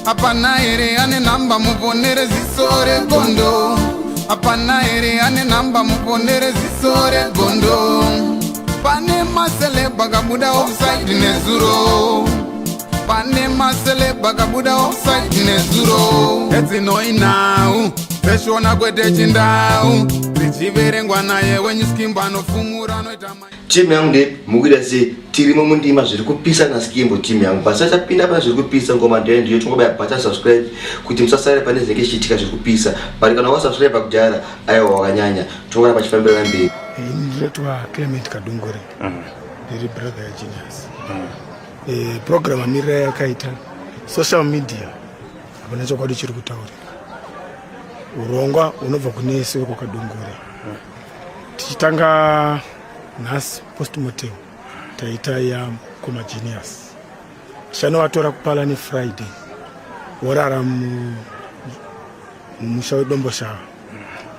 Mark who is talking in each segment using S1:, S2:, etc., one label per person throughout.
S1: Hapana ere ane namba muponere zisore gondo. Hapana ere ane namba muponere zisore gondo. Pane masele bagabuda offside nezuro. Pane masele bagabuda offside nezuro. Eti no inau peshona kwete chindau. Zichiverengwa naye wenye skimba no fumura no itama.
S2: Timu yangu de mugida se tirimo mundima zviri kupisa na skimbo timu yangu pasasa pinda pa zviri kupisa ngoma ndiyo yo tungobaya bata subscribe kuti musasare pane zenge chitika zviri kupisa pari kana wa subscribe kujara ayo wakanyanya tungora pa chifambira mbiri
S3: ndetwa Clement Kadungore ndiri brother ya Genius program amira yakaita social media apana chokwadi chiri kutaura urongwa unobva kunese kwa Kadungore tichitanga nhasi postmortem taita ya kuma Genius chano watora kupala ni Friday worara musha wedombo shawa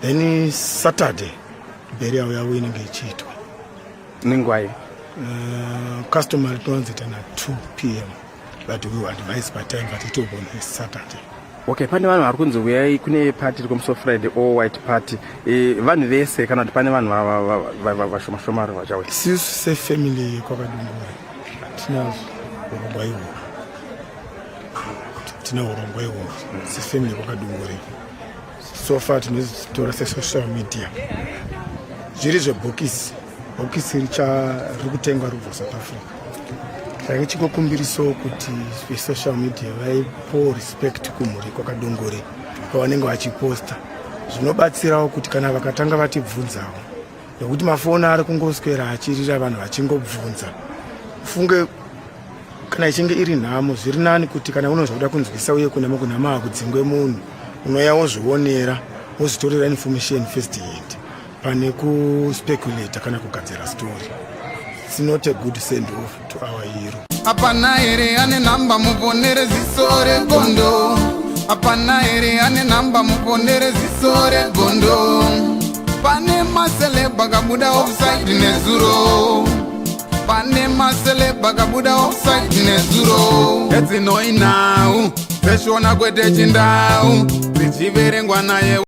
S3: then Saturday burial yawo inenge ichiitwa
S4: ningwai
S3: customer transit na 2 p.m. but we will advise by time but it will be on Saturday.
S4: Okay, pane vanhu vari kunzi uyai kune party iri kuMso Friday all white party vanhu vese kana kuti pane vanhu vashoma shoma vachauya
S3: sisu sefamily kwakadungura tina urongwa iwo sefamily kwakadungura so far tinozitora sesocial media zviri zvebhokisi riri kutengwa rubva South Africa saka chikokumbiriso kuti social media vaipo respect kumhuri kwakadungure pavanenge vachiposta zvinobatsirawo kuti kana vakatanga vatibvunzawo nekuti mafoni ari kungoswera achirira vanhu vachingobvunza ufunge kana ichinge iri nhamo zviri nani kuti kana unozoda kunzwisa uye kunama akudzingwe munhu unoyawo zvionera wozvitorera information first hand pane kuspeculate kana kugadzira story. It's not a good send off to our hero.
S1: Hapana ere ane namba muponere zisore gondo. Hapana ere ane namba muponere zisore gondo. Pane masele bagabuda offside nezuro. Pane masele bagabuda offside nezuro. Eti no inau peshona kwete chindau. Zichiverengwa naye